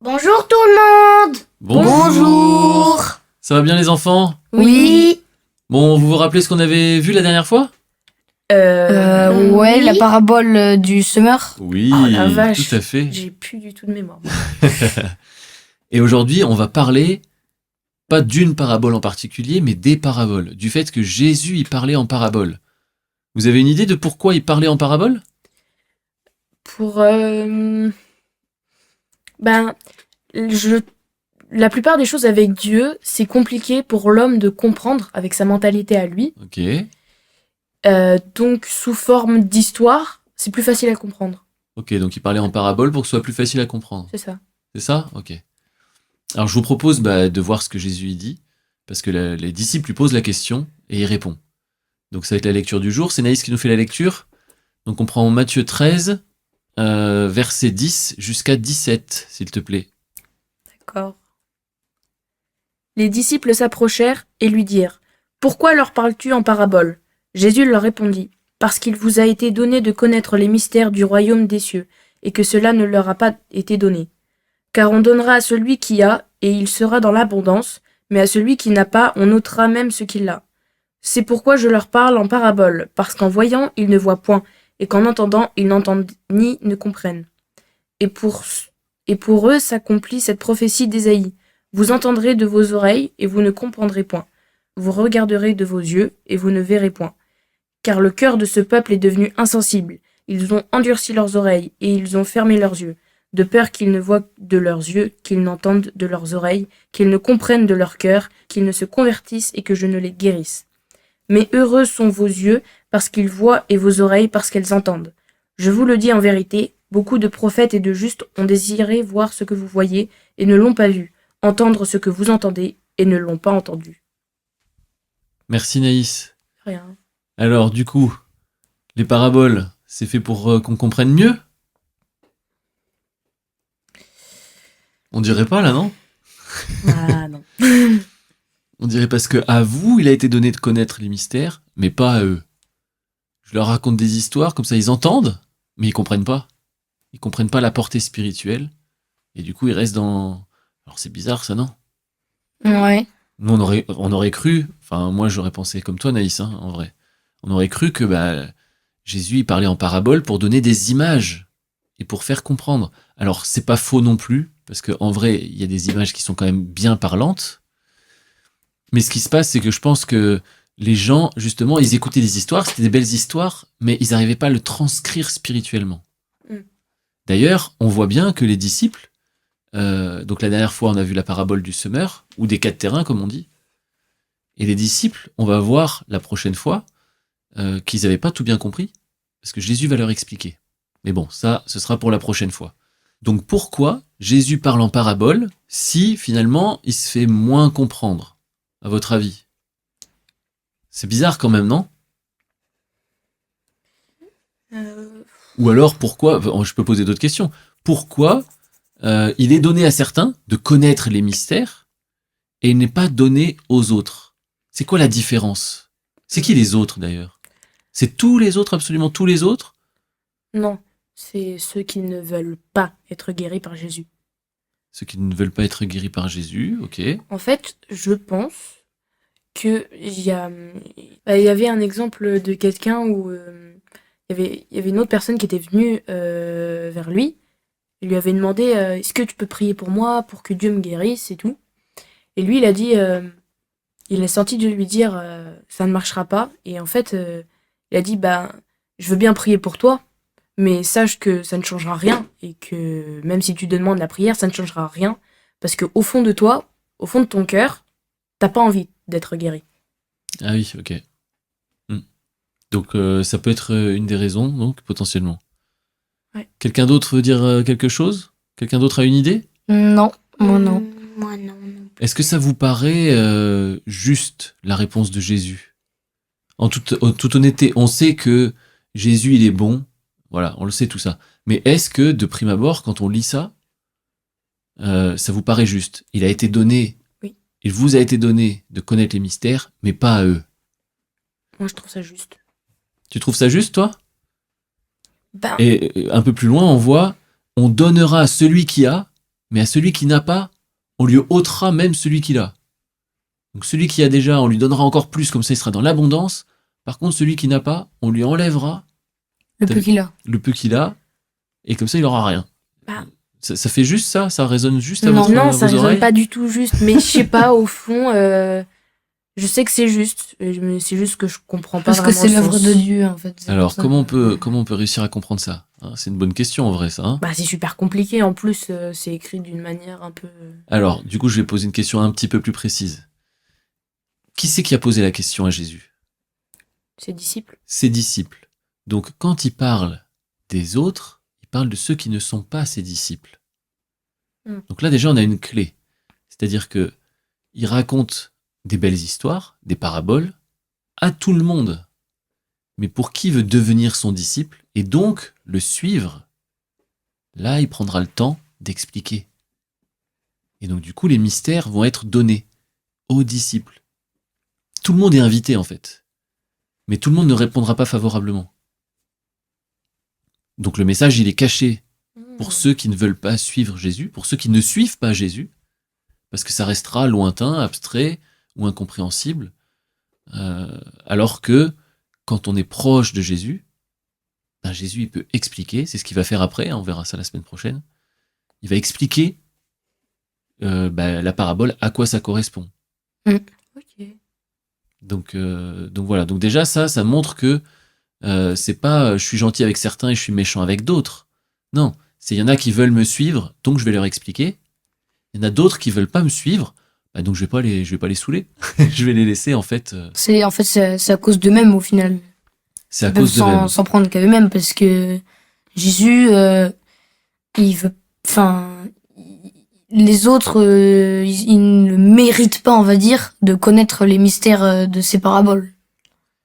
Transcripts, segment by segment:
Bonjour tout le monde. Bonjour. Ça va bien les enfants? Oui. Bon, vous vous rappelez ce qu'on avait vu la dernière fois? Ouais, Oui. la parabole du semeur. Oui, Oh la vache. tout à fait. J'ai plus du tout de mémoire. Et aujourd'hui, on va parler pas d'une parabole en particulier, mais des paraboles, du fait que Jésus y parlait en parabole. Vous avez une idée de pourquoi il parlait en parabole? Pour ben je la plupart des choses avec Dieu, c'est compliqué pour l'homme de comprendre avec sa mentalité à lui. Ok, Donc sous forme d'histoire, c'est plus facile à comprendre. ok, donc il parlait en parabole pour que ce soit plus facile à comprendre. C'est ça. C'est ça? Ok. Alors je vous propose de voir ce que Jésus y dit, parce que les disciples lui posent la question et il répond. Donc ça va être la lecture du jour. C'est Naïs qui nous fait la lecture. Donc on prend Matthieu 13, verset 10 jusqu'à 17, s'il te plaît. D'accord. Les disciples s'approchèrent et lui dirent: Pourquoi leur parles-tu en parabole? Jésus leur répondit: Parce qu'il vous a été donné de connaître les mystères du royaume des cieux, et que cela ne leur a pas été donné. Car on donnera à celui qui a, et il sera dans l'abondance, mais à celui qui n'a pas, on ôtera même ce qu'il a. C'est pourquoi je leur parle en parabole, parce qu'en voyant, ils ne voient point, et qu'en entendant, ils n'entendent ni ne comprennent. Et pour eux s'accomplit cette prophétie d'Ésaïe. Vous entendrez de vos oreilles, et vous ne comprendrez point. Vous regarderez de vos yeux, et vous ne verrez point. Car le cœur de ce peuple est devenu insensible. Ils ont endurci leurs oreilles, et ils ont fermé leurs yeux, de peur qu'ils ne voient de leurs yeux, qu'ils n'entendent de leurs oreilles, qu'ils ne comprennent de leur cœur, qu'ils ne se convertissent et que je ne les guérisse. Mais heureux sont vos yeux, parce qu'ils voient, et vos oreilles, parce qu'elles entendent. Je vous le dis en vérité, beaucoup de prophètes et de justes ont désiré voir ce que vous voyez, et ne l'ont pas vu, entendre ce que vous entendez, et ne l'ont pas entendu. Merci Naïs. Rien. Alors du coup, les paraboles, c'est fait pour qu'on comprenne mieux? On dirait pas là, non? Ah non. On dirait parce que à vous, il a été donné de connaître les mystères, mais pas à eux. Je leur raconte des histoires, comme ça ils entendent, mais ils comprennent pas. Ils comprennent pas la portée spirituelle, et du coup ils restent dans... Alors c'est bizarre ça, non? Ouais. Nous on aurait cru, enfin moi j'aurais pensé comme toi Naïs, hein, en vrai. On aurait cru que Jésus il parlait en parabole pour donner des images, et pour faire comprendre. Alors c'est pas faux non plus, parce qu'en vrai il y a des images qui sont quand même bien parlantes, mais ce qui se passe c'est que je pense que les gens, justement, ils écoutaient des histoires, c'était des belles histoires, mais ils n'arrivaient pas à le transcrire spirituellement. Mm. D'ailleurs, on voit bien que les disciples, donc la dernière fois on a vu la parabole du semeur, ou des 4 terrains comme on dit, et les disciples, on va voir la prochaine fois qu'ils n'avaient pas tout bien compris, parce que Jésus va leur expliquer. Mais bon, ça, ce sera pour la prochaine fois. Donc pourquoi Jésus parle en parabole si finalement il se fait moins comprendre, à votre avis? C'est bizarre quand même, non? Ou alors pourquoi, je peux poser d'autres questions, pourquoi il est donné à certains de connaître les mystères et il n'est pas donné aux autres? C'est quoi la différence? C'est qui les autres d'ailleurs? C'est tous les autres, absolument tous les autres? Non, c'est ceux qui ne veulent pas être guéris par Jésus. Ceux qui ne veulent pas être guéris par Jésus, ok. En fait, je pense que il y avait un exemple de quelqu'un où il y avait une autre personne qui était venue vers lui. Il lui avait demandé est-ce que tu peux prier pour moi pour que Dieu me guérisse et tout. Et lui, il a dit il a senti Dieu lui dire ça ne marchera pas. Et en fait, il a dit je veux bien prier pour toi, mais sache que ça ne changera rien et que même si tu demandes la prière, ça ne changera rien parce que au fond de toi, au fond de ton cœur, t'as pas envie d'être guéri. Ah oui, ok. Hmm. Donc ça peut être une des raisons, donc potentiellement. Ouais. Quelqu'un d'autre veut dire quelque chose? Quelqu'un d'autre a une idée? Non, moi non. Moi non. Est-ce que ça vous paraît juste la réponse de Jésus? En toute honnêteté, on sait que Jésus il est bon, voilà, on le sait tout ça. Mais est-ce que de prime abord, quand on lit ça, ça vous paraît juste? Il a été donné, Oui. il vous a été donné de connaître les mystères, mais pas à eux. Moi, je trouve ça juste. Tu trouves ça juste, toi? Ben, Et un peu plus loin, on voit, on donnera à celui qui a, Mais à celui qui n'a pas, on lui ôtera même celui qu'il a. Donc celui qui a déjà, on lui donnera encore plus, comme ça il sera dans l'abondance. Par contre, celui qui n'a pas, on lui enlèvera Le peu qu'il a. le peu qu'il a, et comme ça il aura rien. Bah. Ça fait juste ça? Ça résonne juste à Non, votre, Non, à ça vos résonne oreilles? pas du tout juste, mais je sais pas, au fond, je sais que c'est juste, mais c'est juste que je comprends pas Parce que vraiment c'est le l'œuvre sens. de Dieu, en fait. c'est Alors, pour ça. comment on peut réussir à comprendre ça? Hein, c'est une bonne question en vrai, ça. Hein. Bah, c'est super compliqué, en plus, c'est écrit d'une manière un peu... Alors, du coup, je vais poser une question un petit peu plus précise. Qui c'est qui a posé la question à Jésus? Ses disciples. Ses disciples. Donc, quand il parle des autres, il parle de ceux qui ne sont pas ses disciples. Donc là, déjà, on a une clé. C'est-à-dire que il raconte des belles histoires, des paraboles, à tout le monde. Mais pour qui veut devenir son disciple et donc le suivre, là, il prendra le temps d'expliquer. Et donc, du coup, les mystères vont être donnés aux disciples. Tout le monde est invité, en fait. Mais tout le monde ne répondra pas favorablement. Donc, le message, il est caché pour ceux qui ne veulent pas suivre Jésus, pour ceux qui ne suivent pas Jésus, parce que ça restera lointain, abstrait ou incompréhensible, alors que quand on est proche de Jésus, ben Jésus il peut expliquer, c'est ce qu'il va faire après, hein, on verra ça la semaine prochaine, il va expliquer la parabole, à quoi ça correspond. Ok. Donc voilà, donc déjà ça montre que c'est pas je suis gentil avec certains et je suis méchant avec d'autres. Non, c'est il y en a qui veulent me suivre, donc je vais leur expliquer. Il y en a d'autres qui veulent pas me suivre, donc je vais pas les saouler. Je vais les laisser en fait. C'est à cause d'eux-mêmes, au final. C'est à Ils peuvent cause de même. s'en prendre qu'à eux-mêmes, parce que Jésus, il veut... Enfin... Les autres, ils ne méritent pas, on va dire, de connaître les mystères de ces paraboles.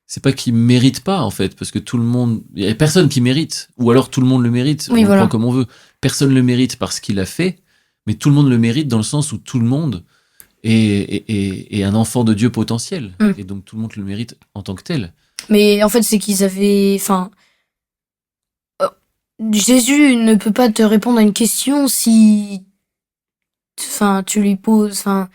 C'est pas qu'ils méritent pas en fait, parce que tout le monde, il y a personne qui mérite, ou alors tout le monde le mérite. Oui, on voilà. prend comme on veut. Personne le mérite parce qu'il a fait, mais tout le monde le mérite dans le sens où tout le monde est un enfant de Dieu potentiel, et donc tout le monde le mérite en tant que tel. Mais en fait, c'est qu'ils avaient... Enfin... Jésus ne peut pas te répondre à une question si... Enfin, tu lui poses... Enfin,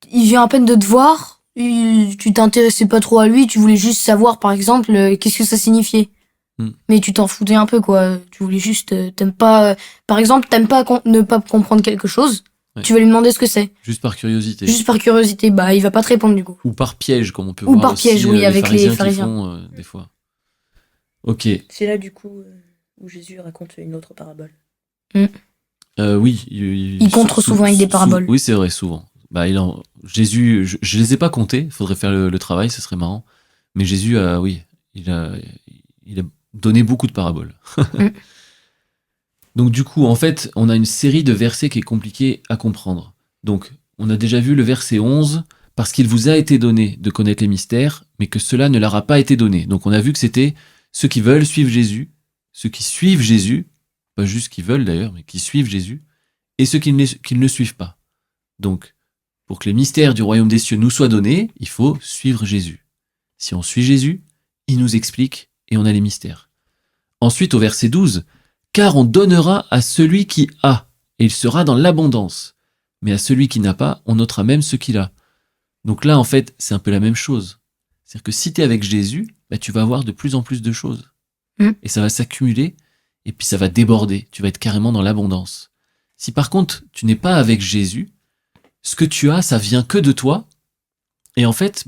il vient à peine de te voir, tu t'intéressais pas trop à lui, tu voulais juste savoir, par exemple, qu'est-ce que ça signifiait. Mais tu t'en foutais un peu, quoi. Tu voulais juste... t'aimes pas... par exemple, t'aimes pas ne pas comprendre quelque chose, Ouais. tu vas lui demander ce que c'est. Juste par curiosité. Juste par curiosité, bah, il va pas te répondre, du coup. Ou par piège, comme on peut Ou voir par aussi, piège, oui, avec les qui pharisiens. font des fois. Ok. C'est là, du coup, où Jésus raconte une autre parabole. Oui. Il contre souvent avec des paraboles. Oui, c'est vrai, souvent. Jésus, je les ai pas comptés, il faudrait faire le travail, ce serait marrant. Mais Jésus, il a donné beaucoup de paraboles. Donc du coup, en fait, on a une série de versets qui est compliquée à comprendre. Donc, on a déjà vu le verset 11, parce qu'il vous a été donné de connaître les mystères, mais que cela ne leur a pas été donné. Donc on a vu que c'était ceux qui veulent suivre Jésus, ceux qui suivent Jésus, pas juste qui veulent d'ailleurs, mais qui suivent Jésus, et ceux qui ne le suivent pas. Donc, pour que les mystères du royaume des cieux nous soient donnés, il faut suivre Jésus. Si on suit Jésus, il nous explique et on a les mystères. Ensuite, au verset 12, « Car on donnera à celui qui a, et il sera dans l'abondance. Mais à celui qui n'a pas, on ôtera même ce qu'il a. » Donc là, en fait, c'est un peu la même chose. C'est-à-dire que si tu es avec Jésus, tu vas avoir de plus en plus de choses. Et ça va s'accumuler, et puis ça va déborder. Tu vas être carrément dans l'abondance. Si par contre, tu n'es pas avec Jésus, ce que tu as, ça vient que de toi, et en fait,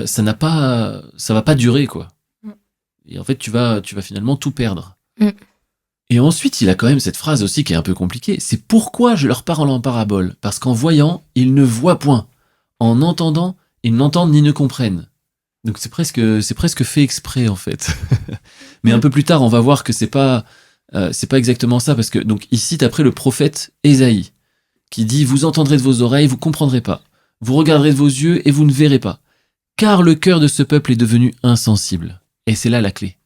ça va pas durer, quoi. Et en fait, tu vas finalement tout perdre. Et ensuite, il a quand même cette phrase aussi qui est un peu compliquée. C'est pourquoi je leur parle en parabole. Parce qu'en voyant, ils ne voient point. En entendant, ils n'entendent ni ne comprennent. Donc c'est presque fait exprès, en fait. Mais un peu plus tard, on va voir que c'est pas exactement ça. Parce que, donc, il cite après le prophète Ésaïe, qui dit « Vous entendrez de vos oreilles, vous comprendrez pas. Vous regarderez de vos yeux et vous ne verrez pas. Car le cœur de ce peuple est devenu insensible. » Et c'est là la clé.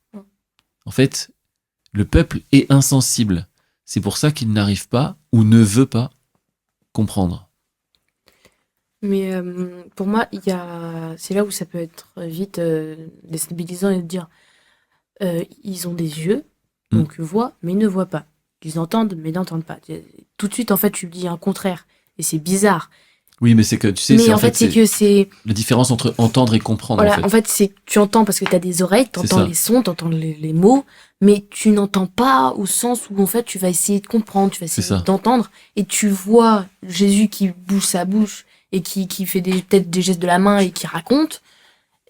En fait, le peuple est insensible. C'est pour ça qu'il n'arrive pas ou ne veut pas comprendre. Mais pour moi, c'est là où ça peut être vite déstabilisant et de dire ils ont des yeux, donc ils voient, mais ils ne voient pas. Ils entendent, mais n'entendent pas. Tout de suite, en fait, tu dis un contraire. Et c'est bizarre. Oui, mais c'est que, tu sais, Mais c'est en fait, c'est que c'est... la différence entre entendre et comprendre, Voilà, en fait. c'est que tu entends parce que tu as des oreilles, tu C'est entends ça. les sons, tu entends les mots, mais tu n'entends pas au sens où en fait tu vas essayer de comprendre, tu vas C'est essayer ça. d'entendre, et tu vois Jésus qui bouge sa bouche et qui fait peut-être des gestes de la main et qui raconte,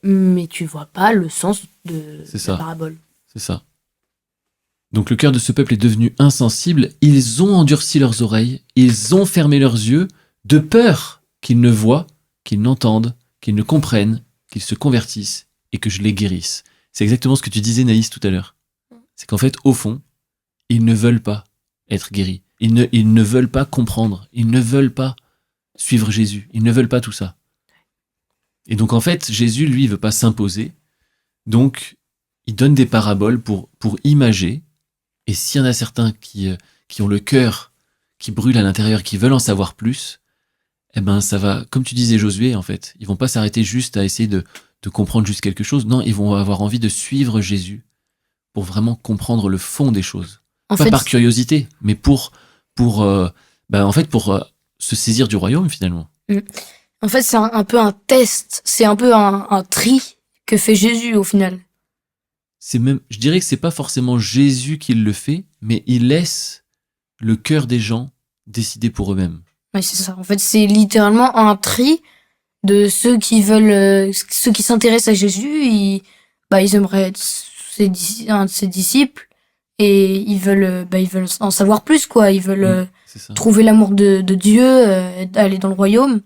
mais tu vois pas le sens de C'est la ça. parabole. C'est ça. Donc le cœur de ce peuple est devenu insensible, ils ont endurci leurs oreilles, ils ont fermé leurs yeux, de peur qu'ils ne voient, qu'ils n'entendent, qu'ils ne comprennent, qu'ils se convertissent et que je les guérisse. C'est exactement ce que tu disais, Naïs, tout à l'heure. C'est qu'en fait, au fond, ils ne veulent pas être guéris. Ils ne veulent pas comprendre. Ils ne veulent pas suivre Jésus. Ils ne veulent pas tout ça. Et donc, en fait, Jésus, lui, il veut pas s'imposer. Donc, il donne des paraboles pour imager. Et s'il y en a certains qui ont le cœur qui brûle à l'intérieur, qui veulent en savoir plus, eh ben, ça va, comme tu disais, Josué, en fait. Ils vont pas s'arrêter juste à essayer de comprendre juste quelque chose. Non, ils vont avoir envie de suivre Jésus pour vraiment comprendre le fond des choses. En Pas fait, par curiosité, mais pour se saisir du royaume, finalement. c'est un peu un test, c'est un peu un tri que fait Jésus au final. Je dirais que c'est pas forcément Jésus qui le fait, mais il laisse le cœur des gens décider pour eux-mêmes. Ouais, c'est ça. En fait, c'est littéralement un tri de ceux qui veulent, ceux qui s'intéressent à Jésus. Ils aimeraient être un de ses disciples et ils veulent en savoir plus, quoi. Ils veulent C'est ça. trouver l'amour de Dieu, aller dans le royaume.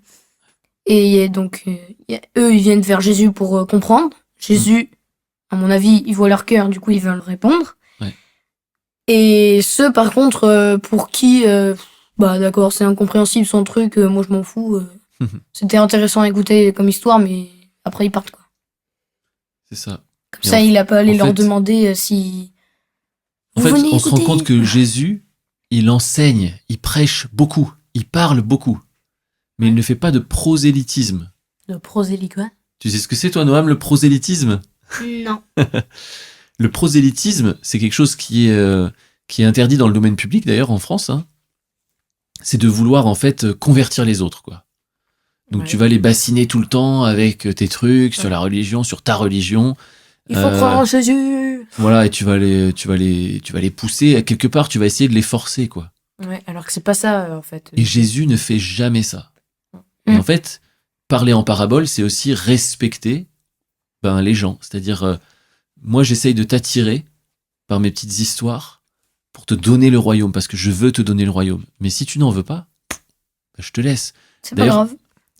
Et donc, eux, ils viennent vers Jésus pour comprendre. Jésus, à mon avis, ils voient leur cœur, du coup, ils veulent répondre. Ouais. Et ceux, par contre, pour qui, d'accord, c'est incompréhensible son truc, moi je m'en fous. C'était intéressant à écouter comme histoire, mais après ils partent, quoi. C'est ça. Comme Et ça, il a pas allé en leur fait- demander si. En Vous fait, venez on se rend écouter. compte que Jésus, il enseigne, il prêche beaucoup, il parle beaucoup, mais il ne fait pas de prosélytisme. Le prosélyte, quoi. Tu sais ce que c'est, toi, Noam, le prosélytisme? Non. Le prosélytisme, c'est quelque chose qui est interdit dans le domaine public, d'ailleurs, en France. Hein. C'est de vouloir, en fait, convertir les autres, quoi. Donc, Ouais. tu vas les bassiner tout le temps avec tes trucs sur la religion, sur ta religion. Il faut croire en Jésus. Voilà, et tu vas les pousser. Quelque part, tu vas essayer de les forcer, quoi. Ouais, alors que c'est pas ça, en fait. Et Jésus ne fait jamais ça. Et en fait, parler en parabole, c'est aussi respecter les gens. C'est-à-dire, moi, j'essaye de t'attirer par mes petites histoires pour te donner le royaume, parce que je veux te donner le royaume. Mais si tu n'en veux pas, je te laisse. C'est pas D'ailleurs, grave.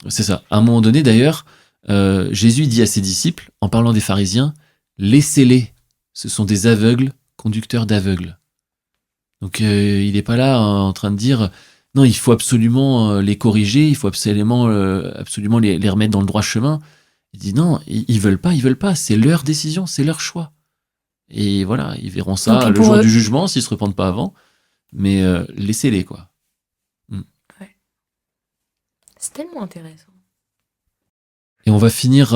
C'est ça. À un moment donné, d'ailleurs, Jésus dit à ses disciples, en parlant des pharisiens, laissez-les. Ce sont des aveugles, conducteurs d'aveugles. Donc, il n'est pas là en train de dire, non, il faut absolument les corriger, il faut absolument les remettre dans le droit chemin. Il dit non, ils veulent pas. C'est leur décision, c'est leur choix. Et voilà, ils verront ça Donc, le pour jour eux- du jugement s'ils se repentent pas avant. Mais laissez-les, quoi. C'est tellement intéressant. Et on va finir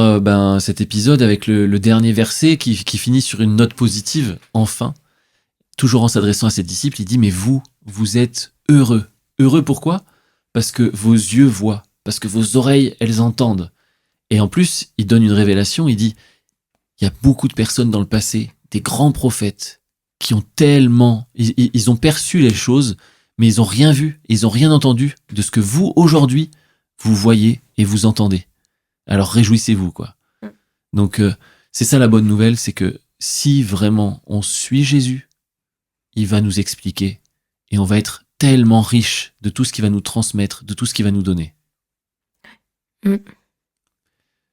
cet épisode avec le dernier verset qui finit sur une note positive, enfin. Toujours en s'adressant à ses disciples, il dit, mais vous êtes heureux. Heureux pourquoi? Parce que vos yeux voient, parce que vos oreilles, elles entendent. Et en plus, il donne une révélation, il dit, il y a beaucoup de personnes dans le passé, des grands prophètes, qui ont tellement... Ils ont perçu les choses, mais ils n'ont rien vu, ils n'ont rien entendu de ce que vous, aujourd'hui, vous voyez et vous entendez. Alors réjouissez-vous, quoi. Donc, c'est ça la bonne nouvelle, c'est que si vraiment on suit Jésus, il va nous expliquer et on va être tellement riche de tout ce qu'il va nous transmettre, de tout ce qu'il va nous donner.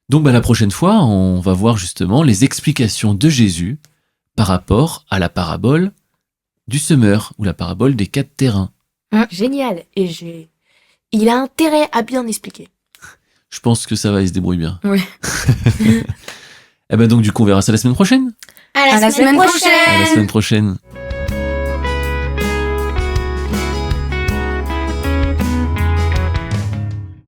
Donc, la prochaine fois, on va voir justement les explications de Jésus par rapport à la parabole du semeur ou la parabole des 4 terrains. Génial. Et il a intérêt à bien expliquer. Je pense que ça va, il se débrouille bien. Ouais. Et donc, du coup, on verra ça la semaine prochaine. À la semaine prochaine. À la semaine prochaine.